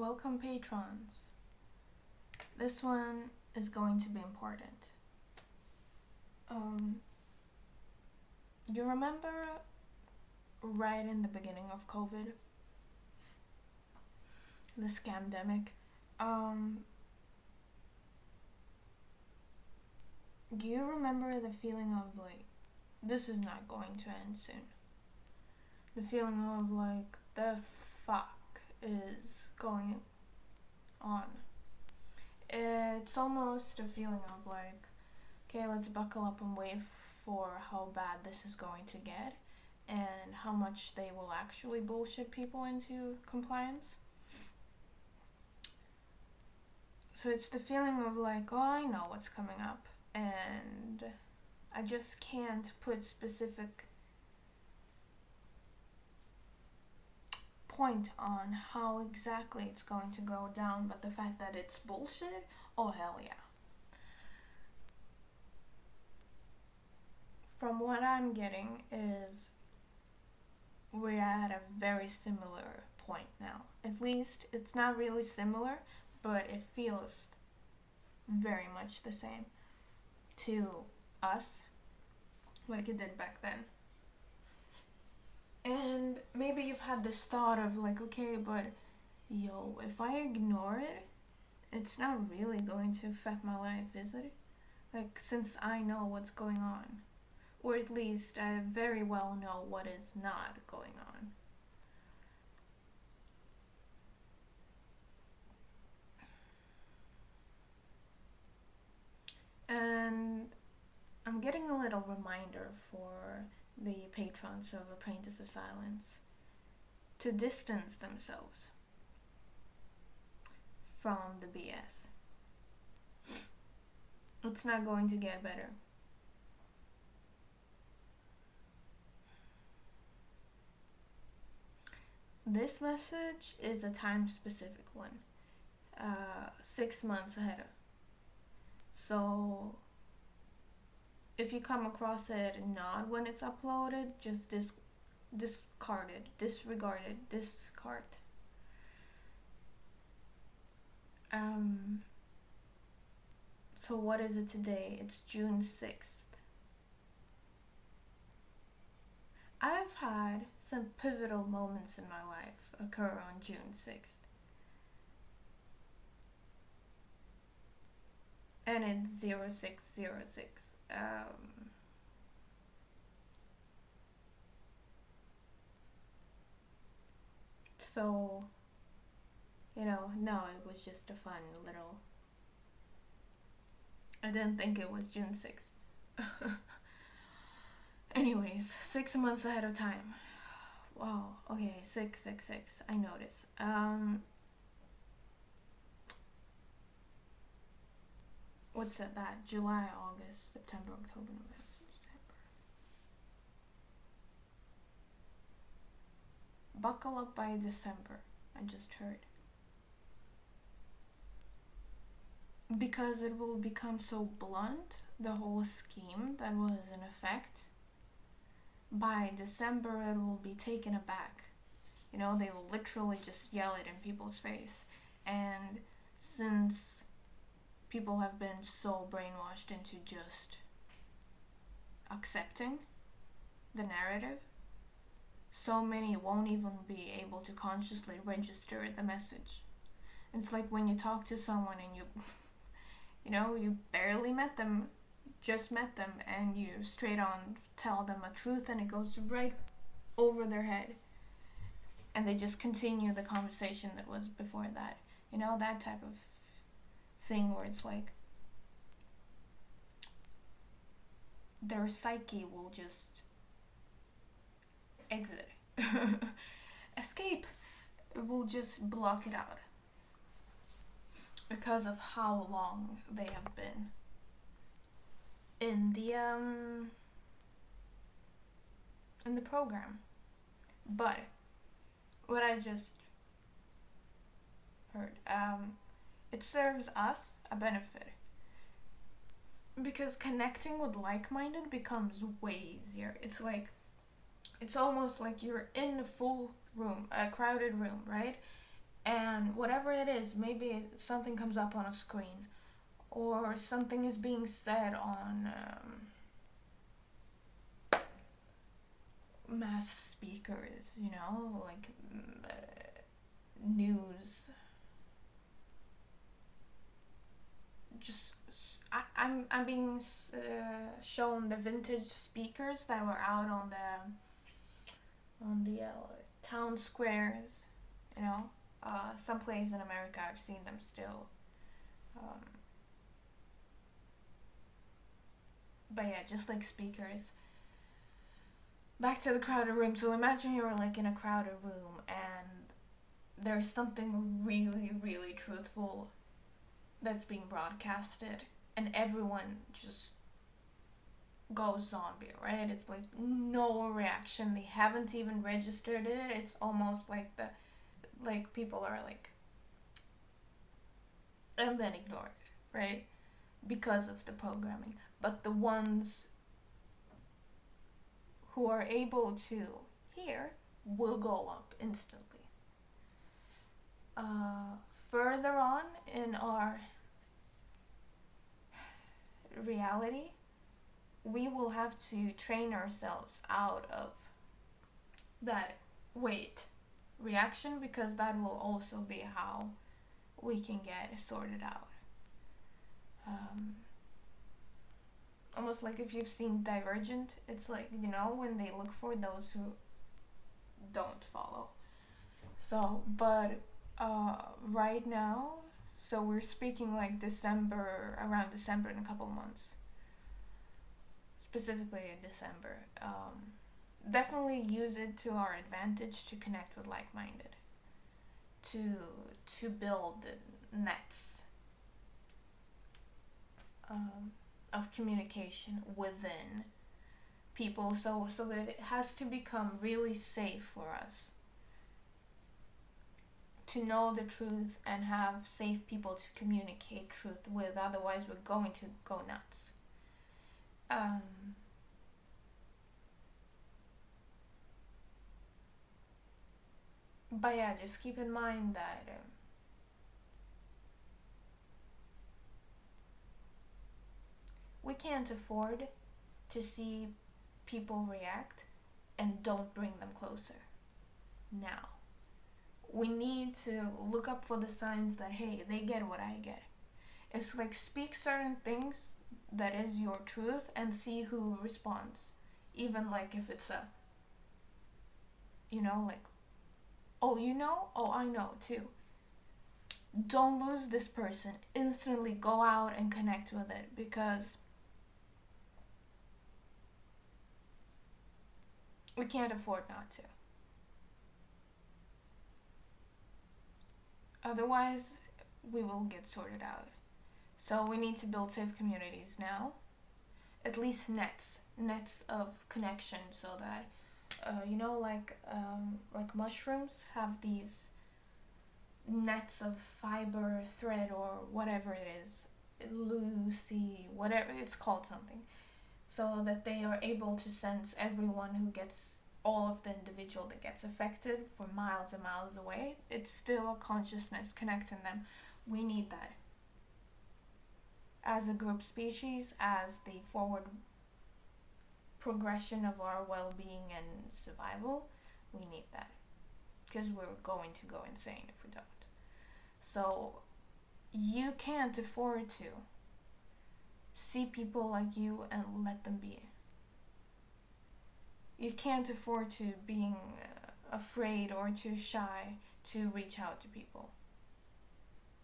Welcome, patrons. This one is going to be important. You remember right in the beginning of COVID, the scamdemic? Do you remember the feeling of like, this is not going to end soon? The feeling of like, the fuck is going on? It's almost a feeling of like, okay, let's buckle up and wait for how bad this is going to get and how much they will actually bullshit people into compliance. So it's the feeling of like, oh, I know what's coming up and I just can't put specific point on how exactly it's going to go down, but the fact that it's bullshit, oh hell yeah. From what I'm getting is we're at a very similar point now. At least it's not really similar, but it feels very much the same to us like it did back then. And maybe you've had this thought of like, okay, but yo, if I ignore it, it's not really going to affect my life, is it? Like, since I know what's going on. Or at least I very well know what is not going on. And I'm getting a little reminder for the patrons of Apprentice of Silence to distance themselves from the BS. It's not going to get better. This message is a time-specific one, 6 months ahead. So if you come across it not when it's uploaded, just discard it, disregard it, discard. So what is it today? It's June 6th. I've had some pivotal moments in my life occur on June 6th. And it's 0606. So, no, it was just a fun little... I didn't think it was June 6th. Anyways, 6 months ahead of time. Wow, okay, 666, I notice. What's that? July, August, September, October, November, December. Buckle up by December, I just heard. Because it will become so blunt, the whole scheme that was in effect. By December, it will be taken aback. They will literally just yell it in people's face. And since people have been so brainwashed into just accepting the narrative, so many won't even be able to consciously register the message. It's like when you talk to someone and you barely met them, just met them, and you straight on tell them a truth and it goes right over their head. And they just continue the conversation that was before that. That type of thing where it's like their psyche will just exit. Escape. It will just block it out. Because of how long they have been in the program. But what I just heard, it serves us a benefit because connecting with like-minded becomes way easier. It's almost like you're in a full room, a crowded room, right? And whatever it is, maybe something comes up on a screen, or something is being said on mass speakers, like news. Just I'm being shown the vintage speakers that were out on the town squares, some place in America. I've seen them still. Um, but yeah, just like speakers. Back to the crowded room. So imagine you're like in a crowded room and there's something really, really truthful that's being broadcasted, and everyone just goes zombie, right? It's like no reaction. They haven't even registered it. It's almost like people are like, and then ignore it, right? Because of the programming. But the ones who are able to hear will go up instantly. Further on in our reality, we will have to train ourselves out of that wait reaction, because that will also be how we can get sorted out. Almost like if you've seen Divergent, it's like, when they look for those who don't follow. So, but right now, so we're speaking like around December in a couple months. Specifically in December. Definitely use it to our advantage to connect with like-minded. To build nets of communication within people, so that it has to become really safe for us to know the truth and have safe people to communicate truth with. Otherwise, we're going to go nuts. But yeah, just keep in mind that we can't afford to see people react and don't bring them closer. Now, we need to look up for the signs that, hey, they get what I get. It's like, speak certain things that is your truth and see who responds. Even like if it's a, like, oh, oh, I know too. Don't lose this person. Instantly go out and connect with it, because we can't afford not to. Otherwise, we will get sorted out. So we need to build safe communities now. At least nets of connection, so that like mushrooms have these nets of fiber, thread, or whatever it is, Lucy, whatever it's called, something, so that they are able to sense everyone who gets, all of the individual that gets affected for miles and miles away. It's still a consciousness connecting them. We need that as a group species, as the forward progression of our well-being and survival. We need that, because we're going to go insane if we don't. So you can't afford to see people like you and let them be. You can't afford to being afraid or too shy to reach out to people.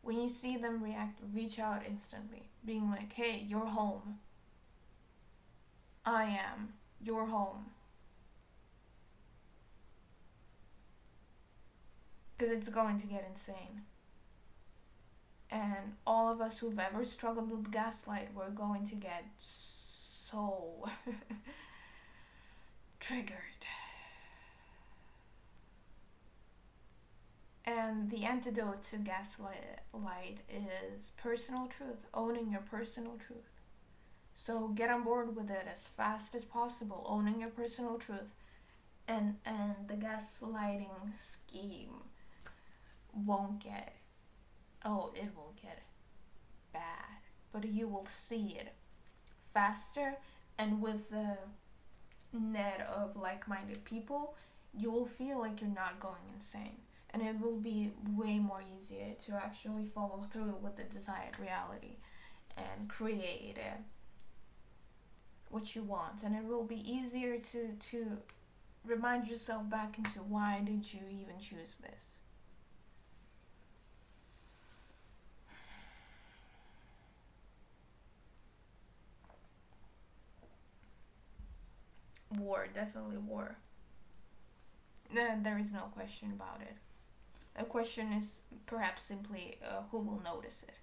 When you see them react, reach out instantly, being like, hey, you're home. I am. You're home. Because it's going to get insane. And all of us who've ever struggled with gaslight, we're going to get so triggered. And the antidote to gaslight is personal truth, owning your personal truth. So get on board with it as fast as possible, owning your personal truth. And the gaslighting scheme won't get, oh, it will get bad, but you will see it faster, and with the net of like-minded people, you will feel like you're not going insane, and it will be way more easier to actually follow through with the desired reality and create what you want, and it will be easier to remind yourself back into why did you even choose this. War, definitely war. There is no question about it. The question is perhaps simply who will notice it.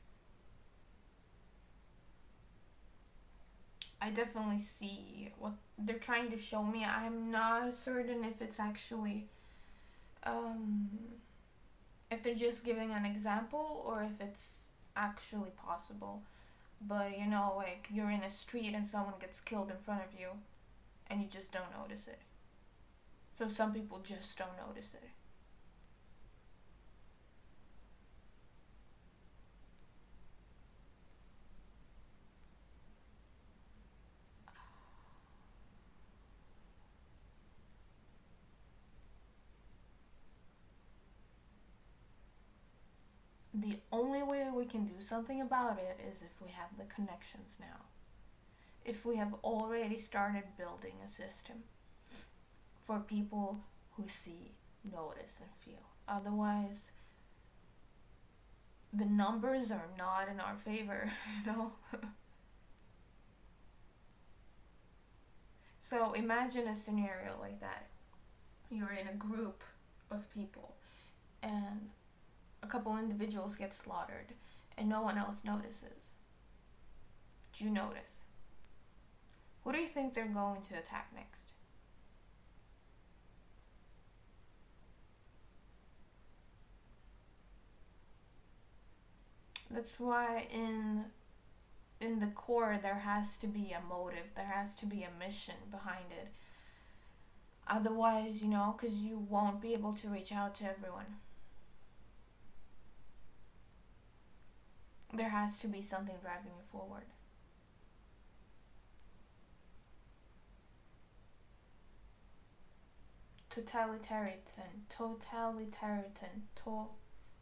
I definitely see what they're trying to show me. I'm not certain if it's actually, if they're just giving an example or if it's actually possible. But you know, like you're in a street and someone gets killed in front of you and you just don't notice it. So some people just don't notice it. The only way we can do something about it is if we have the connections now. If we have already started building a system for people who see, notice, and feel. Otherwise, the numbers are not in our favor, you know? So imagine a scenario like that. You're in a group of people and a couple individuals get slaughtered and no one else notices. Do you notice? Who do you think they're going to attack next? That's why in the core there has to be a motive, there has to be a mission behind it. Otherwise, you know, because you won't be able to reach out to everyone. There has to be something driving you forward. Totalitarian,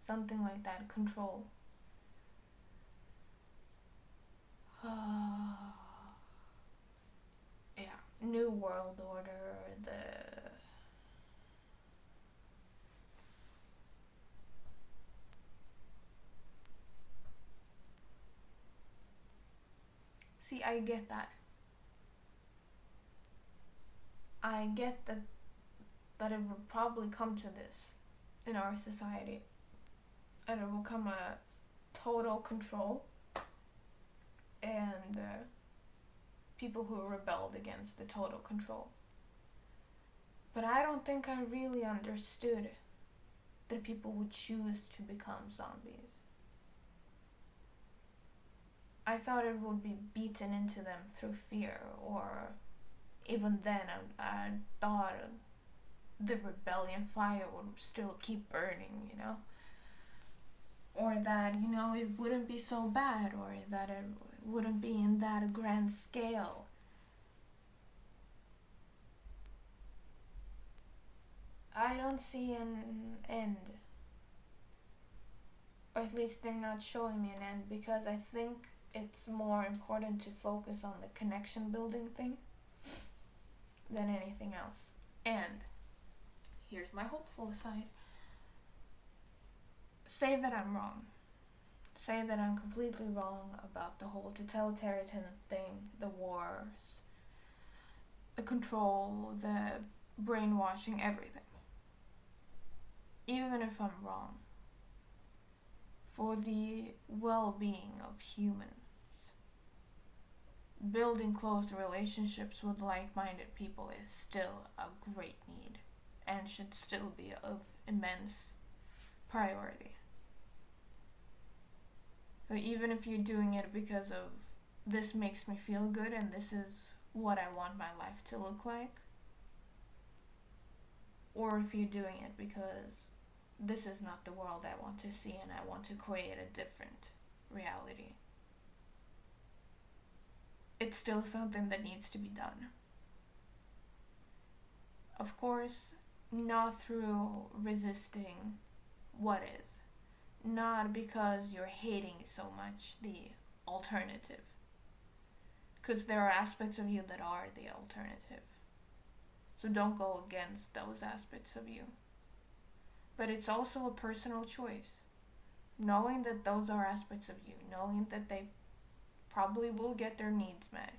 something like that, control. Yeah, New World Order, See, I get that. I get that it will probably come to this in our society. And it will come a total control and people who rebelled against the total control. But I don't think I really understood that people would choose to become zombies. I thought it would be beaten into them through fear, or even then I thought the rebellion fire would still keep burning, you know? Or that, you know, it wouldn't be so bad, or that it wouldn't be in that grand scale. I don't see an end. Or at least they're not showing me an end, because I think it's more important to focus on the connection building thing than anything else. And here's my hopeful side. Say that I'm wrong. Say that I'm completely wrong about the whole totalitarian thing, the wars, the control, the brainwashing, everything. Even if I'm wrong, for the well-being of humans, building close relationships with like-minded people is still a great need and should still be of immense priority. So even if you're doing it because of this makes me feel good and this is what I want my life to look like, or if you're doing it because this is not the world I want to see and I want to create a different reality. It's still something that needs to be done. Of course, not through resisting what is. Not because you're hating so much the alternative. Because there are aspects of you that are the alternative. So don't go against those aspects of you. But it's also a personal choice. Knowing that those are aspects of you. Knowing that they probably will get their needs met.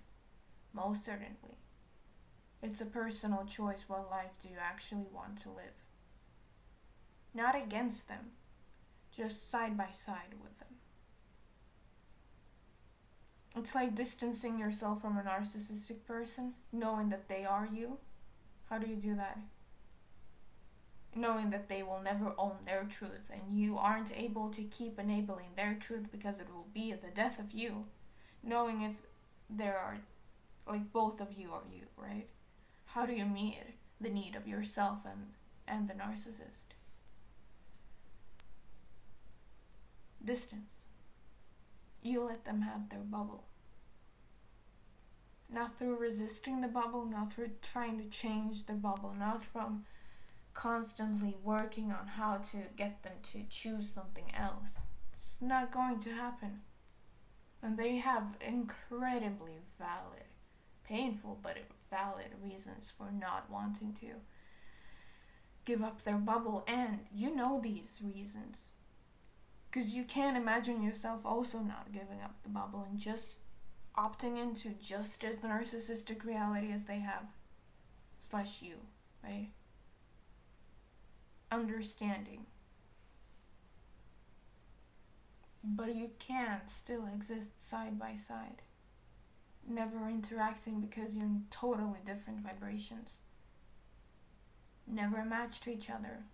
Most certainly. It's a personal choice. What life do you actually want to live? Not against them. Just side by side with them. It's like distancing yourself from a narcissistic person, knowing that they are you. How do you do that? Knowing that they will never own their truth and you aren't able to keep enabling their truth because it will be the death of you. Knowing if there are, like, both of you are you, right? How do you meet the need of yourself and the narcissist? Distance. You let them have their bubble. Not through resisting the bubble, not through trying to change the bubble, not from constantly working on how to get them to choose something else. It's not going to happen. And they have incredibly valid, painful but valid reasons for not wanting to give up their bubble. And you know these reasons. Because you can't imagine yourself also not giving up the bubble and just opting into just as the narcissistic reality as they have. / you, right? Understanding. But you can still exist side by side. Never interacting because you're in totally different vibrations. Never a match to each other.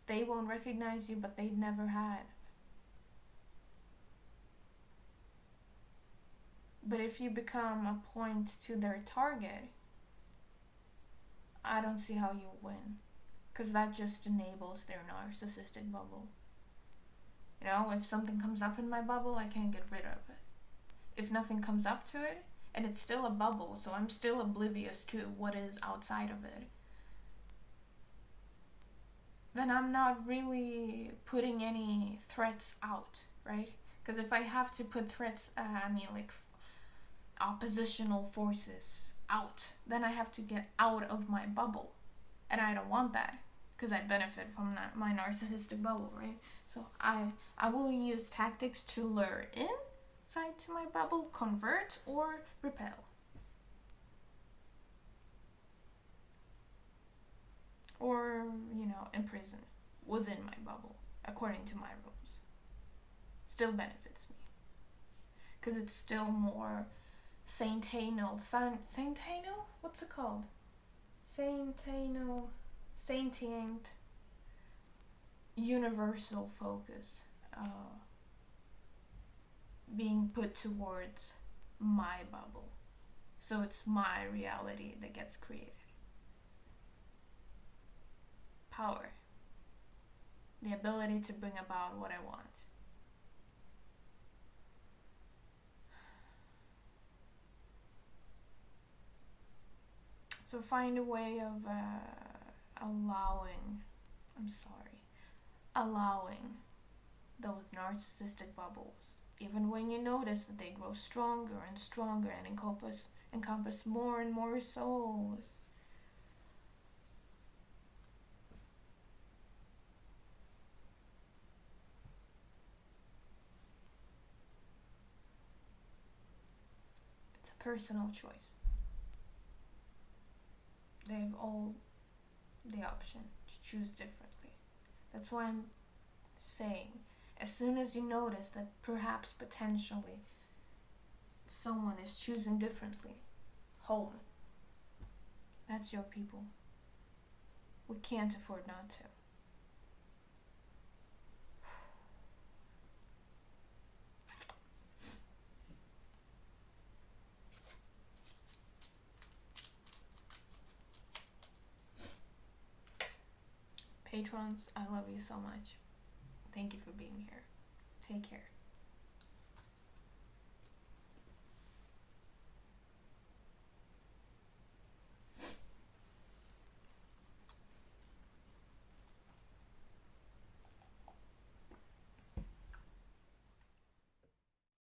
They won't recognize you, but they never had. But if you become a point to their target, I don't see how you'll win. Because that just enables their narcissistic bubble. You know, if something comes up in my bubble, I can't get rid of it. If nothing comes up to it, and it's still a bubble, so I'm still oblivious to what is outside of it, then I'm not really putting any threats out, right? Because if I have to put threats, oppositional forces out, then I have to get out of my bubble. And I don't want that, because I benefit from my narcissistic bubble, right? So I will use tactics to lure inside to my bubble, convert, or repel. Or, imprison within my bubble, according to my rules. Still benefits me. Because it's still more saintano. What's it called? Sentient, universal focus being put towards my bubble. So it's my reality that gets created. Power. The ability to bring about what I want. So find a way of allowing those narcissistic bubbles, even when you notice that they grow stronger and stronger and encompass more and more souls. It's a personal choice. They have all the option to choose differently. That's why I'm saying, as soon as you notice that perhaps potentially someone is choosing differently, home. That's your people. We can't afford not to. Patrons, I love you so much. Thank you for being here. Take care.